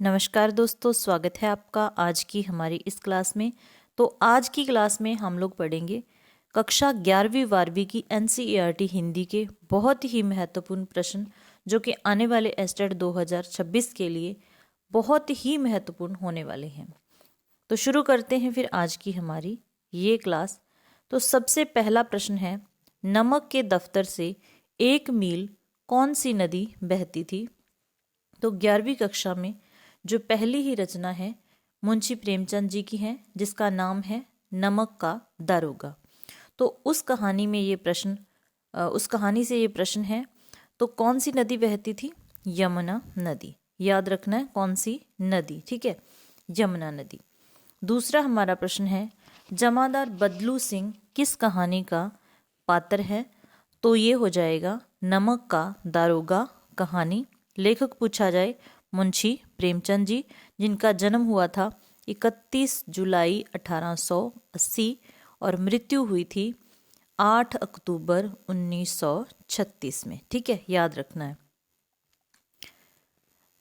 नमस्कार दोस्तों, स्वागत है आपका आज की हमारी इस क्लास में। तो आज की क्लास में हम लोग पढ़ेंगे कक्षा 11वीं 12वीं की एनसीईआरटी हिंदी के बहुत ही महत्वपूर्ण प्रश्न जो कि आने वाले एस्टेट 2026 के लिए बहुत ही महत्वपूर्ण होने वाले हैं। तो शुरू करते हैं फिर आज की हमारी ये क्लास। तो सबसे पहला प्रश्न है, नमक के दफ्तर से 1 मील कौन सी नदी बहती थी? तो 11वीं कक्षा में जो पहली ही रचना है मुंशी प्रेमचंद जी की है, जिसका नाम है नमक का दारोगा। तो उस कहानी में ये प्रश्न उस कहानी से ये प्रश्न है, तो कौन सी नदी बहती थी? यमुना नदी। याद रखना है कौन सी नदी, ठीक है, यमुना नदी। दूसरा हमारा प्रश्न है, जमादार बदलू सिंह किस कहानी का पात्र है? तो ये हो जाएगा नमक का दारोगा कहानी। लेखक पूछा जाए मुंशी प्रेमचंद जी, जिनका जन्म हुआ था 31 जुलाई 1880 और मृत्यु हुई थी 8 अक्टूबर 1936 में, ठीक है, याद रखना है।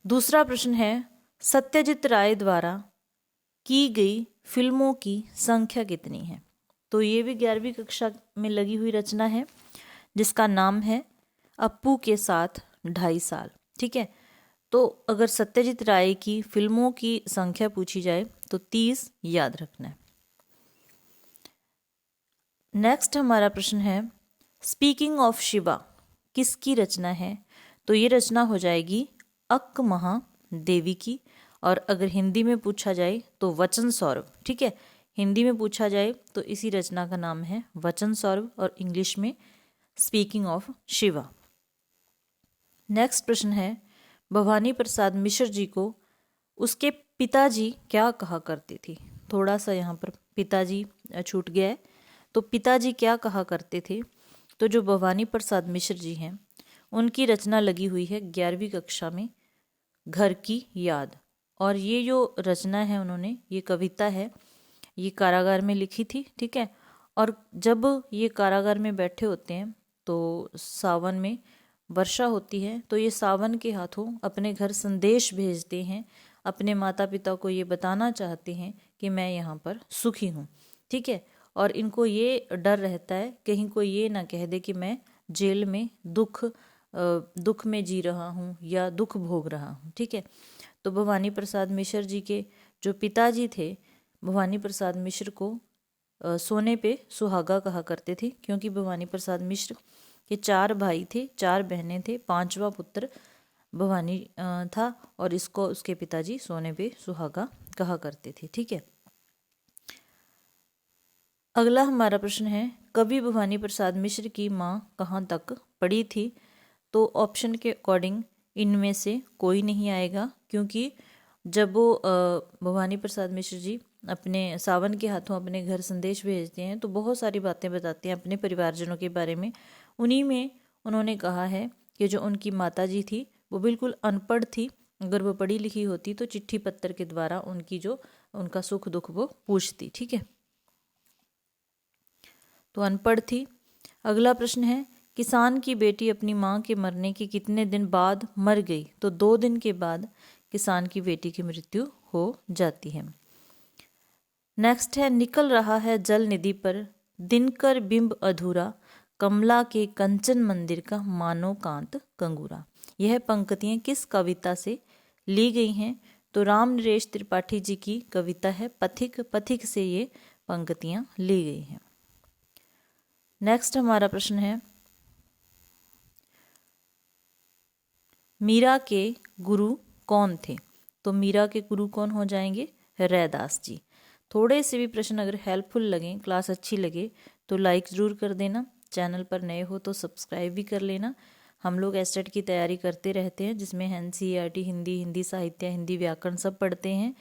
दूसरा प्रश्न है, सत्यजीत राय द्वारा की गई फिल्मों की संख्या कितनी है? तो ये भी 11वीं कक्षा में लगी हुई रचना है, जिसका नाम है अप्पू के साथ 2.5 साल, ठीक है। तो अगर सत्यजीत राय की फिल्मों की संख्या पूछी जाए तो 30 याद रखना है। नेक्स्ट हमारा प्रश्न है, स्पीकिंग ऑफ शिवा किसकी रचना है? तो ये रचना हो जाएगी अक्क महादेवी की। और अगर हिंदी में पूछा जाए तो वचन सौरभ, ठीक है, हिंदी में पूछा जाए तो इसी रचना का नाम है वचन सौरभ और इंग्लिश में स्पीकिंग ऑफ शिवा। नेक्स्ट प्रश्न है, भवानी प्रसाद मिश्र जी को उसके पिताजी क्या कहा करते थे? थोड़ा सा यहाँ पर पिताजी छूट गया है, तो पिताजी क्या कहा करते थे? तो जो भवानी प्रसाद मिश्र जी हैं उनकी रचना लगी हुई है 11वीं कक्षा में, घर की याद। और ये जो रचना है उन्होंने, ये कविता है, ये कारागार में लिखी थी, ठीक है। और जब ये कारागार में बैठे होते हैं तो सावन में वर्षा होती है, तो ये सावन के हाथों अपने घर संदेश भेजते हैं, अपने माता पिता को ये बताना चाहते हैं कि मैं यहाँ पर सुखी हूँ, ठीक है। और इनको ये डर रहता है कहीं कोई ये ना कह दे कि मैं जेल में दुख में जी रहा हूँ या दुख भोग रहा हूँ, ठीक है। तो भवानी प्रसाद मिश्र जी के जो पिताजी थे, भवानी प्रसाद मिश्र को सोने पे सुहागा कहा करते थे, क्योंकि भवानी प्रसाद मिश्र के 4 भाई थे, 4 बहनें थे, 5वां पुत्र भवानी था और इसको उसके पिताजी सोने पे सुहागा कहा करते थे, ठीक है। अगला हमारा प्रश्न है, कवि भवानी प्रसाद मिश्र की माँ कहाँ तक पढ़ी थी? तो ऑप्शन के अकॉर्डिंग इनमें से कोई नहीं आएगा, क्योंकि जब वो भवानी प्रसाद मिश्र जी अपने सावन के हाथों अपने घर संदेश भेजते हैं तो बहुत सारी बातें बताते हैं अपने परिवारजनों के बारे में। उन्हीं में उन्होंने कहा है कि जो उनकी माता जी थी वो बिल्कुल अनपढ़ थी, अगर वो पढ़ी लिखी होती तो चिट्ठी पत्र के द्वारा उनका सुख दुख वो पूछती, ठीक है। तो अनपढ़ थी। अगला प्रश्न है, किसान की बेटी अपनी माँ के मरने के कितने दिन बाद मर गई? तो 2 दिन के बाद किसान की बेटी की मृत्यु हो जाती है। नेक्स्ट है, निकल रहा है जल निधि पर दिनकर बिंब अधूरा, कमला के कंचन मंदिर का मानो कांत कंगूरा। यह पंक्तियां किस कविता से ली गई हैं? तो राम नरेश त्रिपाठी जी की कविता है पथिक। पथिक से ये पंक्तियां ली गई हैं। नेक्स्ट हमारा प्रश्न है, मीरा के गुरु कौन थे? तो मीरा के गुरु कौन हो जाएंगे? रैदास जी। थोड़े से भी प्रश्न अगर हेल्पफुल लगें, क्लास अच्छी लगे तो लाइक ज़रूर कर देना, चैनल पर नए हो तो सब्सक्राइब भी कर लेना। हम लोग एस्टेट की तैयारी करते रहते हैं, जिसमें एनसीईआरटी हिंदी, हिंदी साहित्य, हिंदी व्याकरण सब पढ़ते हैं।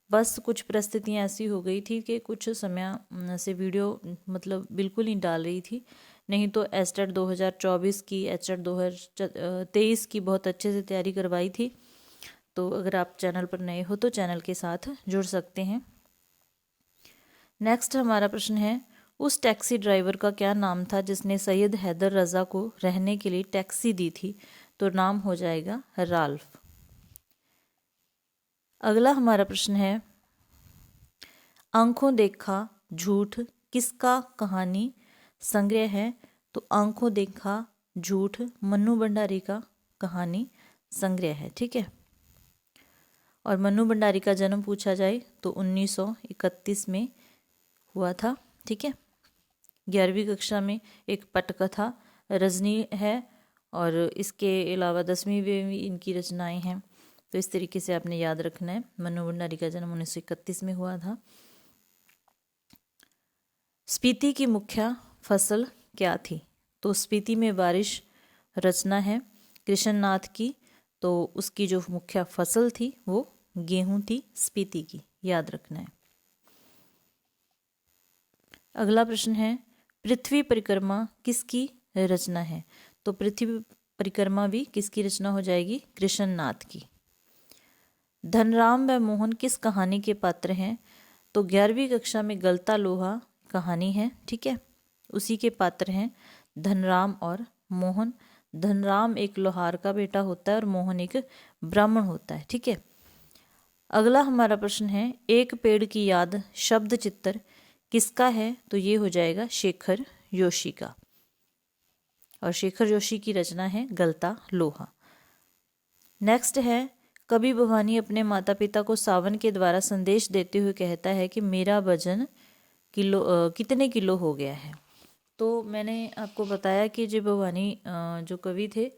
बस कुछ परिस्थितियाँ ऐसी हो गई थी कि कुछ समय से वीडियो मतलब बिल्कुल नहीं डाल रही थी, नहीं तो एस्टेट 2024 की, एस्टेट 2023 की बहुत अच्छे से तैयारी करवाई थी। तो अगर आप चैनल पर नए हो तो चैनल के साथ जुड़ सकते हैं। नेक्स्ट हमारा प्रश्न है, उस टैक्सी ड्राइवर का क्या नाम था जिसने सैयद हैदर रज़ा को रहने के लिए टैक्सी दी थी? तो नाम हो जाएगा राल्फ। अगला हमारा प्रश्न है, आंखों देखा झूठ किसका कहानी संग्रह है? तो आंखों देखा झूठ मन्नू भंडारी का कहानी संग्रह है। ठीक है, और मन्नू भंडारी का जन्म पूछा जाए तो 1931 में हुआ था। ठीक है, 11वीं कक्षा में एक पटकथा रजनी है, और इसके अलावा 10वीं में भी इनकी रचनाएं हैं। तो इस तरीके से आपने याद रखना है। मन्नू भंडारी का जन्म 1931 में हुआ था। स्पीति की मुख्य फसल क्या थी? तो स्पीति में बारिश रचना है कृष्णनाथ की, तो उसकी जो मुख्य फसल थी वो गेहूं थी स्पीति की, याद रखना है। अगला प्रश्न है, पृथ्वी परिक्रमा किसकी रचना है? तो पृथ्वी परिक्रमा भी किसकी रचना हो जाएगी? कृष्णनाथ की। धनराम व मोहन किस कहानी के पात्र हैं? तो 11वीं कक्षा में गलता लोहा कहानी है। ठीक है, उसी के पात्र हैं धनराम और मोहन। धनराम एक लोहार का बेटा होता है और मोहन एक ब्राह्मण होता है। ठीक है, अगला हमारा प्रश्न है, एक पेड़ की याद शब्द चित्र किसका है? तो ये हो जाएगा शेखर जोशी का, और शेखर जोशी की रचना है गलता लोहा। नेक्स्ट है, कवि भवानी अपने माता पिता को सावन के द्वारा संदेश देते हुए कहता है कि मेरा वजन कितने किलो हो गया है? तो मैंने आपको बताया कि जो भवानी जो कवि थे,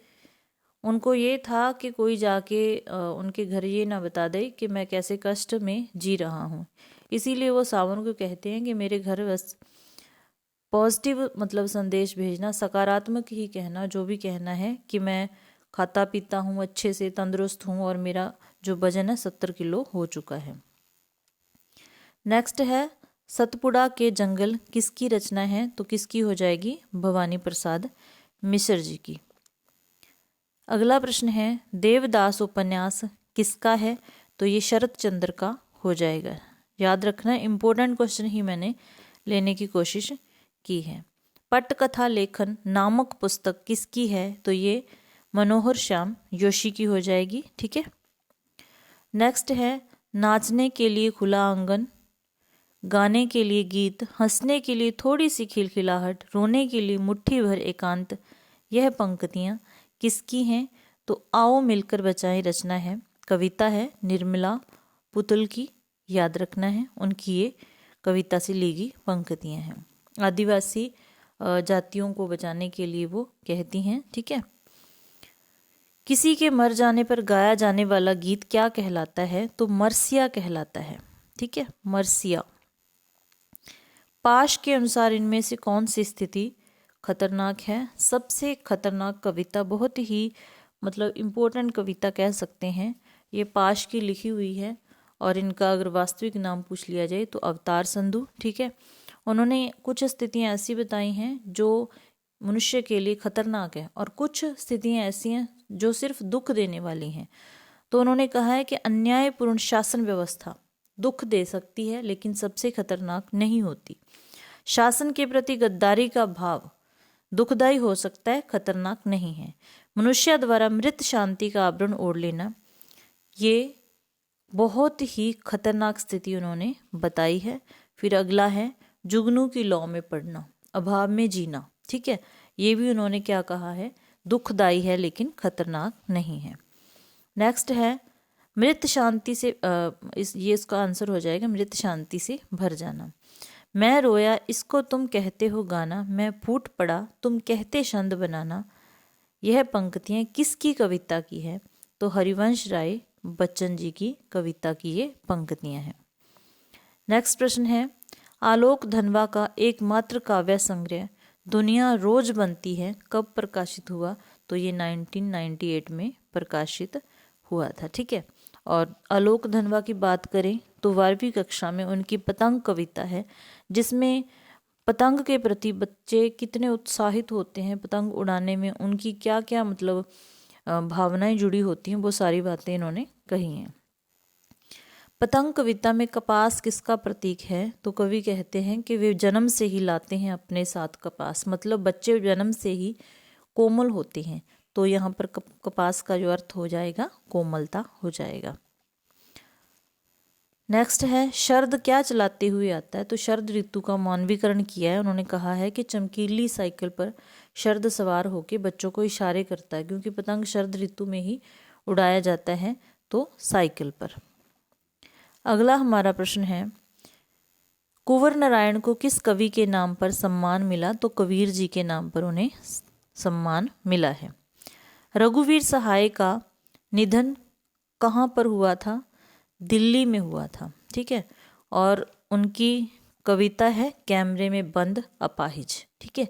उनको ये था कि कोई जाके उनके घर ये ना बता दे कि मैं कैसे कष्ट में जी रहा हूँ, इसीलिए वो सावन को कहते हैं कि मेरे घर बस पॉजिटिव मतलब संदेश भेजना, सकारात्मक ही कहना, जो भी कहना है कि मैं खाता पीता हूँ, अच्छे से तंदुरुस्त हूँ, और मेरा जो वजन है 70 किलो हो चुका है। नेक्स्ट है, सतपुड़ा के जंगल किसकी रचना है? तो किसकी हो जाएगी? भवानी प्रसाद मिश्र जी की। अगला प्रश्न है, देवदास उपन्यास किसका है? तो ये शरत चंद्र का हो जाएगा। याद रखना, इंपॉर्टेंट क्वेश्चन ही मैंने लेने की कोशिश की है। पटकथा लेखन नामक पुस्तक किसकी है? तो ये मनोहर श्याम जोशी की हो जाएगी। ठीक है, नेक्स्ट है, नाचने के लिए खुला आंगन, गाने के लिए गीत, हंसने के लिए थोड़ी सी खिलखिलाहट, रोने के लिए मुट्ठी भर एकांत, यह पंक्तियाँ किसकी हैं? तो आओ मिलकर बचाएं रचना है, कविता है निर्मला पुतुल की, याद रखना है, उनकी ये कविता से ली गई पंक्तियाँ हैं। आदिवासी जातियों को बचाने के लिए वो कहती हैं। ठीक है, किसी के मर जाने पर गाया जाने वाला गीत क्या कहलाता है? तो मरसिया कहलाता है। ठीक है, मरसिया। पाश के अनुसार इनमें से कौन सी स्थिति खतरनाक है? सबसे खतरनाक कविता, बहुत ही मतलब इम्पोर्टेंट कविता कह सकते हैं, ये पाश की लिखी हुई है, और इनका अगर वास्तविक नाम पूछ लिया जाए तो अवतार संधू। ठीक है, उन्होंने कुछ स्थितियां ऐसी बताई हैं जो मनुष्य के लिए खतरनाक है, और कुछ स्थितियां ऐसी हैं जो सिर्फ दुख देने वाली हैं। तो उन्होंने कहा है कि अन्यायपूर्ण शासन व्यवस्था दुख दे सकती है लेकिन सबसे खतरनाक नहीं होती। शासन के प्रति गद्दारी का भाव दुखदायी हो सकता है, खतरनाक नहीं है। मनुष्य द्वारा मृत शांति का आवरण ओढ़ लेना, ये बहुत ही खतरनाक स्थिति उन्होंने बताई है। फिर अगला है, जुगनू की लौ में पड़ना, अभाव में जीना। ठीक है, ये भी उन्होंने क्या कहा है? दुखदायी है लेकिन खतरनाक नहीं है। नेक्स्ट है, मृत शांति से ये इसका आंसर हो जाएगा मृत शांति से भर जाना। मैं रोया इसको तुम कहते हो गाना, मैं फूट पड़ा तुम कहते छंद बनाना, यह पंक्तियाँ किसकी कविता की है? तो हरिवंश राय बच्चन जी की कविता की ये पंक्तियाँ हैं। नेक्स्ट प्रश्न है, आलोक धनवा का एकमात्र काव्य संग्रह दुनिया रोज बनती है कब प्रकाशित हुआ? तो ये 1998 में प्रकाशित हुआ था। ठीक है, और आलोक धनवा की बात करें तो 12वीं कक्षा में उनकी पतंग कविता है, जिसमें पतंग के प्रति बच्चे कितने उत्साहित होते हैं, पतंग उड़ाने में उनकी क्या क्या मतलब भावनाएं जुड़ी होती हैं, वो सारी बातें इन्होंने कही हैं। पतंग कविता में कपास किसका प्रतीक है? तो कवि कहते हैं कि वे जन्म से ही लाते हैं अपने साथ कपास, मतलब बच्चे जन्म से ही कोमल होते हैं, तो यहाँ पर कपास का जो अर्थ हो जाएगा कोमलता हो जाएगा। नेक्स्ट है शरद क्या चलाते हुए आता है, तो शरद ऋतु का मानवीकरण किया है। उन्होंने कहा है कि चमकीली साइकिल पर शरद सवार होकर बच्चों को इशारे करता है, क्योंकि पतंग शरद ऋतु में ही उड़ाया जाता है, तो साइकिल पर। अगला हमारा प्रश्न है कुंवर नारायण को किस कवि के नाम पर सम्मान मिला, तो कबीर जी के नाम पर उन्हें सम्मान मिला है। रघुवीर सहाय का निधन कहाँ पर हुआ था, दिल्ली में हुआ था, ठीक है। और उनकी कविता है कैमरे में बंद अपाहिज, ठीक है।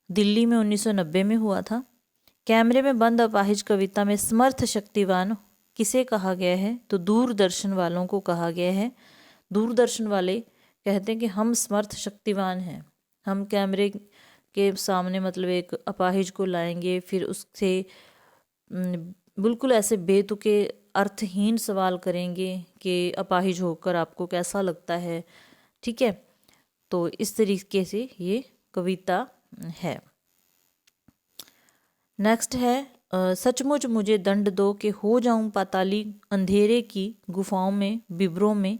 दिल्ली में 1990 में हुआ था। कैमरे में बंद अपाहिज कविता में समर्थ शक्तिवान किसे कहा गया है, तो दूरदर्शन वालों को कहा गया है। दूरदर्शन वाले कहते हैं कि हम समर्थ शक्तिवान हैं, हम कैमरे के सामने मतलब एक अपाहिज को लाएंगे, फिर उससे बिल्कुल ऐसे बेतुके अर्थहीन सवाल करेंगे कि अपाहिज होकर आपको कैसा लगता है, ठीक है। तो इस तरीके से ये कविता है। नेक्स्ट है सचमुच मुझे दंड दो कि हो जाऊं पाताली अंधेरे की गुफाओं में बिबरों में।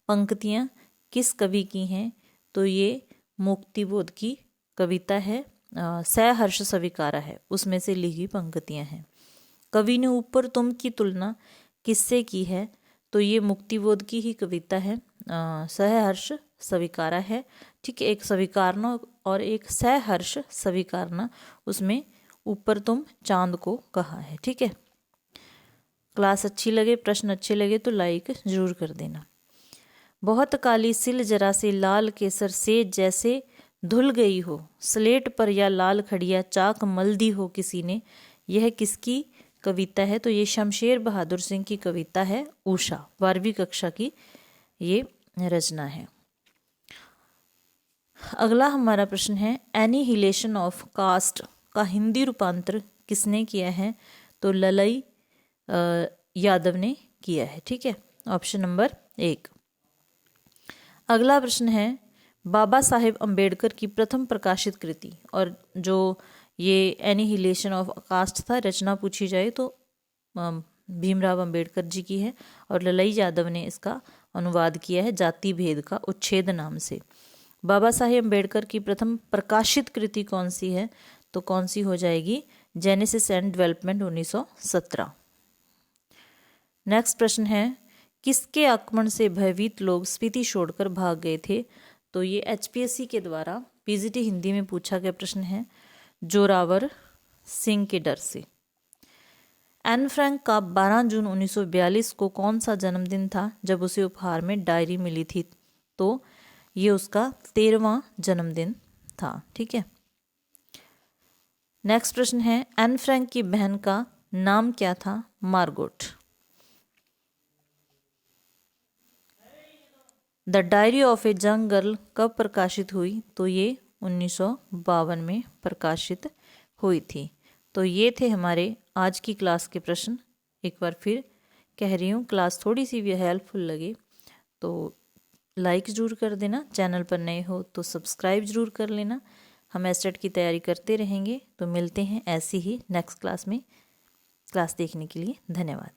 पंक्तियाँ किस कवि की हैं, तो ये मुक्तिबोध की कविता है, सहर्ष स्वीकारा है, उसमें से लिखी पंक्तियाँ हैं। कवि ने ऊपर तुम की तुलना किससे की है, तो ये मुक्तिबोध की ही कविता है, सहर्ष स्वीकारा है, ठीक है। एक स्वीकारना और एक सहर्ष स्वीकारना, उसमें ऊपर तुम चांद को कहा है, ठीक है। क्लास अच्छी लगे, प्रश्न अच्छे लगे तो लाइक जरूर कर देना। बहुत काली सिल जरा से लाल केसर से जैसे धुल गई हो, स्लेट पर या लाल खड़िया चाक मल दी हो किसी ने, यह किसकी कविता है, तो ये शमशेर बहादुर सिंह की कविता है, उषा, 12वीं कक्षा की ये रचना है। अगला हमारा प्रश्न है एनिहिलेशन ऑफ कास्ट का हिंदी रूपांतर किसने किया है, तो ललई यादव ने किया है, ठीक है। Option number 1। अगला प्रश्न है बाबा साहेब अम्बेडकर की प्रथम प्रकाशित कृति, और जो ये एनिहिलेशन ऑफ कास्ट था रचना पूछी जाए तो भीमराव अंबेडकर जी की है, और ललई यादव ने इसका अनुवाद किया है जाति भेद का उच्छेद नाम से। बाबा साहेब अम्बेडकर की प्रथम प्रकाशित कृति कौन सी है, तो कौन सी हो जाएगी, जेनेसिस एंड डेवलपमेंट 1917। नेक्स्ट प्रश्न है किसके आक्रमण से भयभीत लोग स्पीति छोड़कर भाग गए थे, तो ये एचपीएससी के द्वारा पीजीटी हिंदी में पूछा गया प्रश्न है, जोरावर सिंह के डर से। एन फ्रैंक का 12 जून 1942 को कौन सा जन्मदिन था जब उसे उपहार में डायरी मिली थी, तो ये उसका 13वां जन्मदिन था, ठीक है। नेक्स्ट प्रश्न है एन फ्रैंक की बहन का नाम क्या था, Margot. The diary of a young girl कब प्रकाशित हुई, तो ये 1952 में प्रकाशित हुई थी। तो ये थे हमारे आज की क्लास के प्रश्न। एक बार फिर कह रही हूँ, क्लास थोड़ी सी भी हेल्पफुल लगे तो लाइक ज़रूर कर देना, चैनल पर नए हो तो सब्सक्राइब ज़रूर कर लेना। हम एस्टेट की तैयारी करते रहेंगे, तो मिलते हैं ऐसी ही नेक्स्ट क्लास में। क्लास देखने के लिए धन्यवाद।